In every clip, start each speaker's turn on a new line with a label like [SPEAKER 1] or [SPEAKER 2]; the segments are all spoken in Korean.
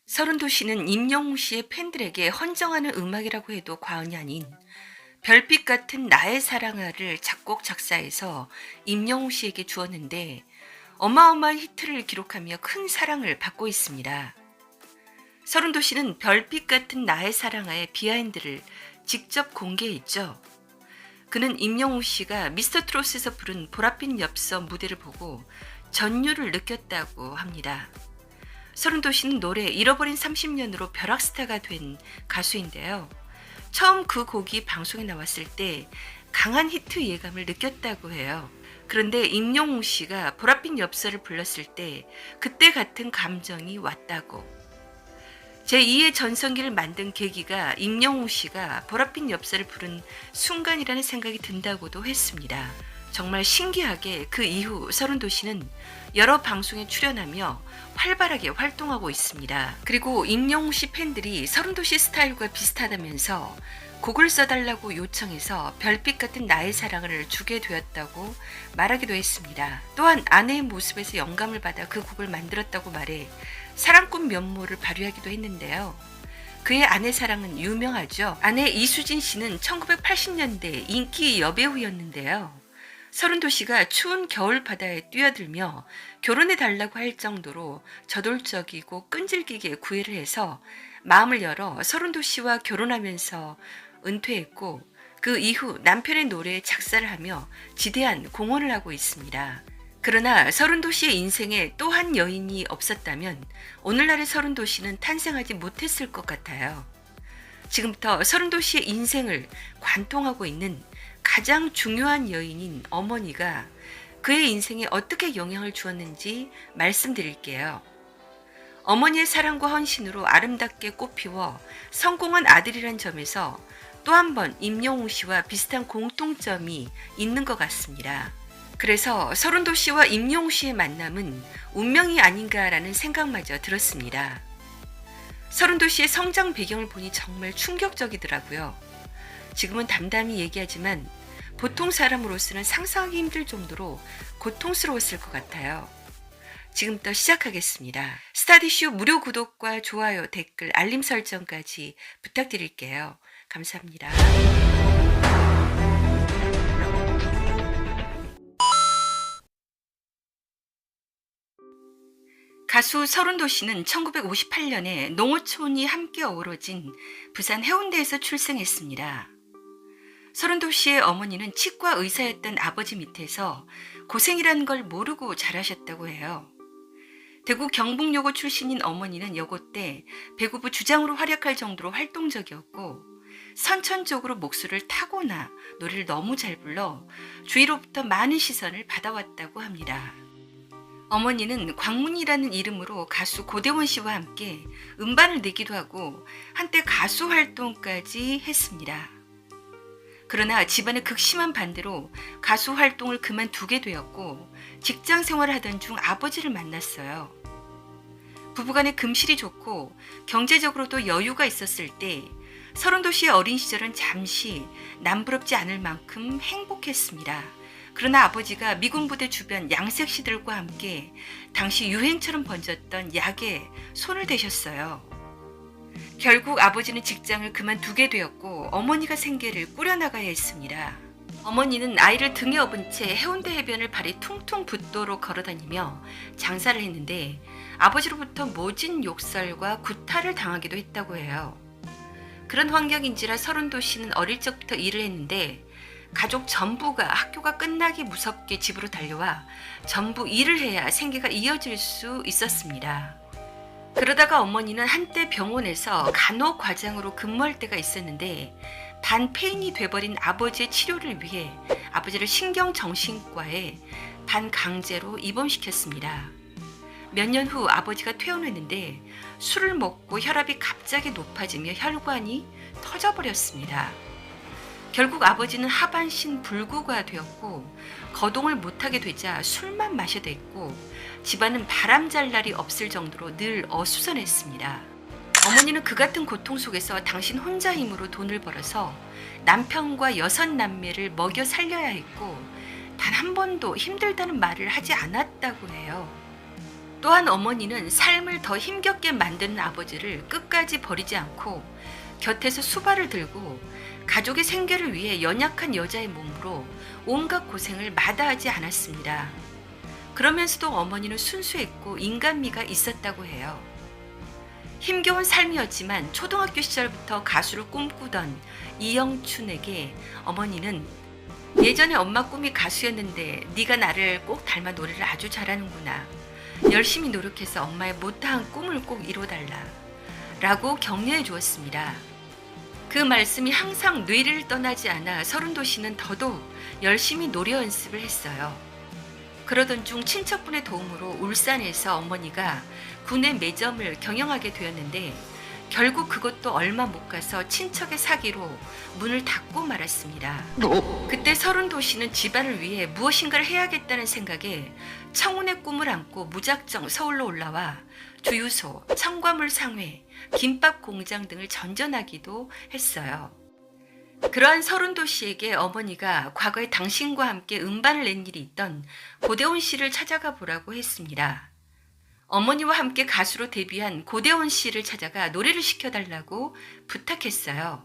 [SPEAKER 1] 서른도 씨는 임영웅 씨의 팬들에게 헌정하는 음악이라고 해도 과언이 아닌 별빛 같은 나의 사랑아를 작곡 작사해서 임영웅 씨에게 주었는데 어마어마한 히트를 기록하며 큰 사랑을 받고 있습니다. 서른도 씨는 별빛 같은 나의 사랑아의 비하인드를 직접 공개했죠. 그는 임영웅 씨가 미스터 트롯에서 부른 보랏빛 엽서 무대를 보고 전율을 느꼈다고 합니다. 서른도 씨는 노래 잃어버린 30년으로 벼락스타가 된 가수인데요. 처음 그 곡이 방송에 나왔을 때 강한 히트 예감을 느꼈다고 해요. 그런데 임영웅 씨가 보랏빛 엽서를 불렀을 때 그때 같은 감정이 왔다고. 제2의 전성기를 만든 계기가 임영웅 씨가 보랏빛 엽서를 부른 순간이라는 생각이 든다고도 했습니다. 정말 신기하게 그 이후 서른도 씨는 여러 방송에 출연하며 활발하게 활동하고 있습니다. 그리고 임영웅 씨 팬들이 서른도 씨 스타일과 비슷하다면서 곡을 써달라고 요청해서 별빛 같은 나의 사랑을 주게 되었다고 말하기도 했습니다. 또한 아내의 모습에서 영감을 받아 그 곡을 만들었다고 말해 사랑꾼 면모를 발휘하기도 했는데요. 그의 아내 사랑은 유명하죠. 아내 이수진 씨는 1980년대 인기 여배우였는데요. 서른도 씨가 추운 겨울 바다에 뛰어들며 결혼해달라고 할 정도로 저돌적이고 끈질기게 구애를 해서 마음을 열어 서른도 씨와 결혼하면서 은퇴했고 그 이후 남편의 노래에 작사를 하며 지대한 공헌을 하고 있습니다. 그러나 서른도 씨의 인생에 또 한 여인이 없었다면 오늘날의 서른도 씨는 탄생하지 못했을 것 같아요. 지금부터 서른도 씨의 인생을 관통하고 있는 가장 중요한 여인인 어머니가 그의 인생에 어떻게 영향을 주었는지 말씀드릴게요. 어머니의 사랑과 헌신으로 아름답게 꽃피워 성공한 아들이란 점에서 또 한 번 임영웅 씨와 비슷한 공통점이 있는 것 같습니다. 그래서 서른도 씨와 임영웅 씨의 만남은 운명이 아닌가라는 생각마저 들었습니다. 서른도 씨의 성장 배경을 보니 정말 충격적이더라고요. 지금은 담담히 얘기하지만 보통 사람으로서는 상상하기 힘들 정도로 고통스러웠을 것 같아요. 지금부터 시작하겠습니다. 스타디쇼 무료 구독과 좋아요, 댓글, 알림 설정까지 부탁드릴게요. 감사합니다. 가수 서른도 씨는 1958년에 농어촌이 함께 어우러진 부산 해운대에서 출생했습니다. 서른도 씨의 어머니는 치과 의사였던 아버지 밑에서 고생이라는 걸 모르고 자라셨다고 해요. 대구 경북여고 출신인 어머니는 여고 때 배구부 주장으로 활약할 정도로 활동적이었고 선천적으로 목소리를 타고나 노래를 너무 잘 불러 주위로부터 많은 시선을 받아왔다고 합니다. 어머니는 광문이라는 이름으로 가수 고대원 씨와 함께 음반을 내기도 하고 한때 가수 활동까지 했습니다. 그러나 집안의 극심한 반대로 가수 활동을 그만두게 되었고 직장 생활을 하던 중 아버지를 만났어요. 부부간의 금실이 좋고 경제적으로도 여유가 있었을 때 서른도 씨의 어린 시절은 잠시 남부럽지 않을 만큼 행복했습니다. 그러나 아버지가 미군 부대 주변 양색시들과 함께 당시 유행처럼 번졌던 약에 손을 대셨어요. 결국 아버지는 직장을 그만두게 되었고 어머니가 생계를 꾸려나가야 했습니다. 어머니는 아이를 등에 업은 채 해운대 해변을 발이 퉁퉁 붓도록 걸어다니며 장사를 했는데 아버지로부터 모진 욕설과 구타를 당하기도 했다고 해요. 그런 환경인지라 서른도 씨는 어릴 적부터 일을 했는데 가족 전부가 학교가 끝나기 무섭게 집으로 달려와 전부 일을 해야 생계가 이어질 수 있었습니다. 그러다가 어머니는 한때 병원에서 간호과장으로 근무할 때가 있었는데 반폐인이 돼버린 아버지의 치료를 위해 아버지를 신경정신과에 반강제로 입원시켰습니다. 몇 년 후 아버지가 퇴원했는데 술을 먹고 혈압이 갑자기 높아지며 혈관이 터져버렸습니다. 결국 아버지는 하반신 불구가 되었고 거동을 못하게 되자 술만 마셔야 됐고 집안은 바람 잘 날이 없을 정도로 늘 어수선했습니다. 어머니는 그 같은 고통 속에서 당신 혼자 힘으로 돈을 벌어서 남편과 6남매를 먹여 살려야 했고 단 한 번도 힘들다는 말을 하지 않았다고 해요. 또한 어머니는 삶을 더 힘겹게 만드는 아버지를 끝까지 버리지 않고 곁에서 수발을 들고 가족의 생계를 위해 연약한 여자의 몸으로 온갖 고생을 마다하지 않았습니다. 그러면서도 어머니는 순수했고 인간미가 있었다고 해요. 힘겨운 삶이었지만 초등학교 시절부터 가수를 꿈꾸던 이영춘에게 어머니는 예전에 엄마 꿈이 가수였는데 네가 나를 꼭 닮아 노래를 아주 잘하는구나. 열심히 노력해서 엄마의 못다한 꿈을 꼭 이뤄달라 라고 격려해 주었습니다. 그 말씀이 항상 뇌를 떠나지 않아 서른도 씨는 더더욱 열심히 노래 연습을 했어요. 그러던 중 친척분의 도움으로 울산에서 어머니가 구내 매점을 경영하게 되었는데 결국 그것도 얼마 못 가서 친척의 사기로 문을 닫고 말았습니다. 그때 서른도 씨는 집안을 위해 무엇인가를 해야겠다는 생각에 청운의 꿈을 안고 무작정 서울로 올라와 주유소, 첨가물 상회, 김밥 공장 등을 전전하기도 했어요. 그러한 서른도 씨에게 어머니가 과거에 당신과 함께 음반을 낸 일이 있던 고대원 씨를 찾아가 보라고 했습니다. 어머니와 함께 가수로 데뷔한 고대원 씨를 찾아가 노래를 시켜달라고 부탁했어요.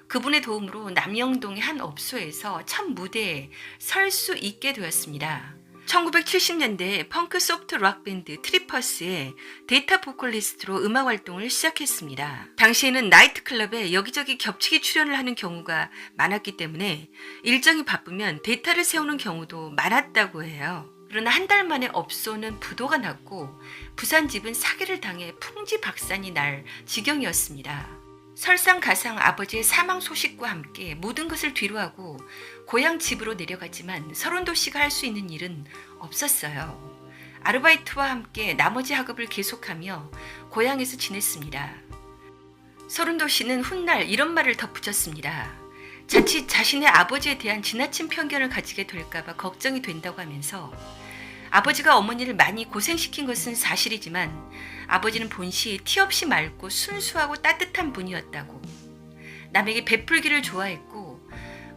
[SPEAKER 1] 그분의 도움으로 남영동의 한 업소에서 첫 무대에 설 수 있게 되었습니다. 1970년대에 펑크 소프트 락 밴드 트리퍼스의 데이터 보컬리스트로 음악 활동을 시작했습니다. 당시에는 나이트클럽에 여기저기 겹치기 출연을 하는 경우가 많았기 때문에 일정이 바쁘면 데이터를 세우는 경우도 많았다고 해요. 그러나 한 달 만에 업소는 부도가 났고 부산 집은 사기를 당해 풍지박산이 날 지경이었습니다. 설상가상 아버지의 사망 소식과 함께 모든 것을 뒤로하고 고향 집으로 내려갔지만 서른도 씨가 할 수 있는 일은 없었어요. 아르바이트와 함께 나머지 학업을 계속하며 고향에서 지냈습니다. 서른도 씨는 훗날 이런 말을 덧붙였습니다. 자칫 자신의 아버지에 대한 지나친 편견을 가지게 될까봐 걱정이 된다고 하면서 아버지가 어머니를 많이 고생시킨 것은 사실이지만 아버지는 본시 티 없이 맑고 순수하고 따뜻한 분이었다고, 남에게 베풀기를 좋아했고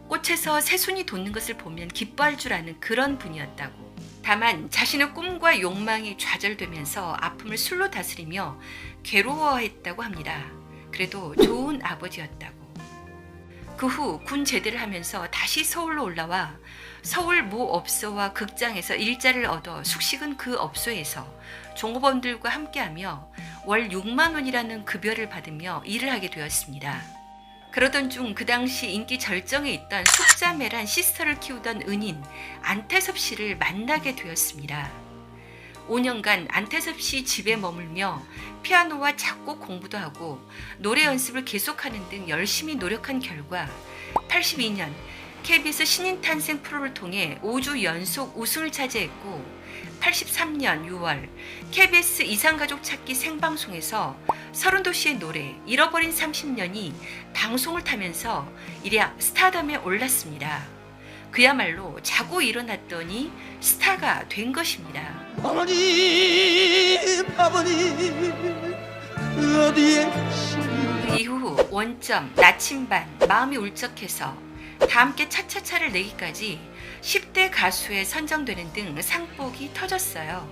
[SPEAKER 1] 꽃에서 새순이 돋는 것을 보면 기뻐할 줄 아는 그런 분이었다고, 다만 자신의 꿈과 욕망이 좌절되면서 아픔을 술로 다스리며 괴로워했다고 합니다. 그래도 좋은 아버지였다고. 그 후 군 제대를 하면서 다시 서울로 올라와 서울 모 업소와 극장에서 일자리를 얻어 숙식은 그 업소에서 종업원들과 함께하며 월 6만 원이라는 급여를 받으며 일을 하게 되었습니다. 그러던 중 그 당시 인기 절정에 있던 숙자매란 시스터를 키우던 은인 안태섭 씨를 만나게 되었습니다. 5년간 안태섭 씨 집에 머물며 피아노와 작곡 공부도 하고 노래 연습을 계속하는 등 열심히 노력한 결과 82년 KBS 신인탄생 프로를 통해 5주 연속 우승을 차지했고 83년 6월 KBS 이상가족 찾기 생방송에서 서른도 씨의 노래 잃어버린 30년이 방송을 타면서 일약 스타덤에 올랐습니다. 그야말로 자고 일어났더니 스타가 된 것입니다.
[SPEAKER 2] 아버님 어디에
[SPEAKER 1] 그 이후 원점, 나침반, 마음이 울적해서 다 함께 차차차를 내기까지 10대 가수에 선정되는 등 상복이 터졌어요.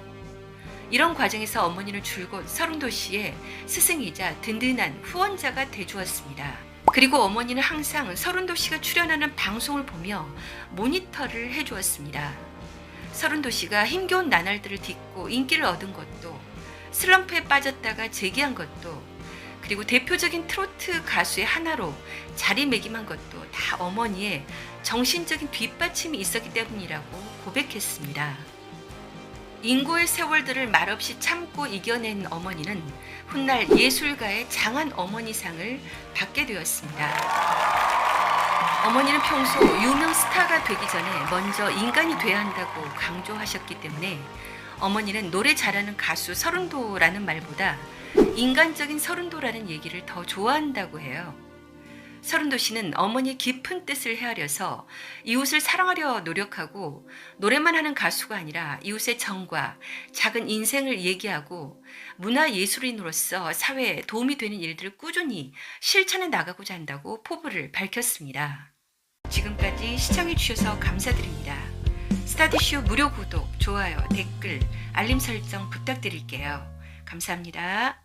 [SPEAKER 1] 이런 과정에서 어머니는 줄곧 서른도 씨의 스승이자 든든한 후원자가 돼주었습니다. 그리고 어머니는 항상 서른도 씨가 출연하는 방송을 보며 모니터를 해주었습니다. 서른도 씨가 힘겨운 나날들을 딛고 인기를 얻은 것도, 슬럼프에 빠졌다가 재기한 것도, 그리고 대표적인 트로트 가수의 하나로 자리매김한 것도 다 어머니의 정신적인 뒷받침이 있었기 때문이라고 고백했습니다. 인고의 세월들을 말없이 참고 이겨낸 어머니는 훗날 예술가의 장한 어머니상을 받게 되었습니다. 어머니는 평소 유명 스타가 되기 전에 먼저 인간이 돼야 한다고 강조하셨기 때문에 어머니는 노래 잘하는 가수 서른도라는 말보다 인간적인 서른도라는 얘기를 더 좋아한다고 해요. 서른도 씨는 어머니의 깊은 뜻을 헤아려서 이웃을 사랑하려 노력하고 노래만 하는 가수가 아니라 이웃의 정과 작은 인생을 얘기하고 문화예술인으로서 사회에 도움이 되는 일들을 꾸준히 실천해 나가고자 한다고 포부를 밝혔습니다. 지금까지 시청해 주셔서 감사드립니다. 스타디쇼 무료 구독, 좋아요, 댓글, 알림 설정 부탁드릴게요. 감사합니다.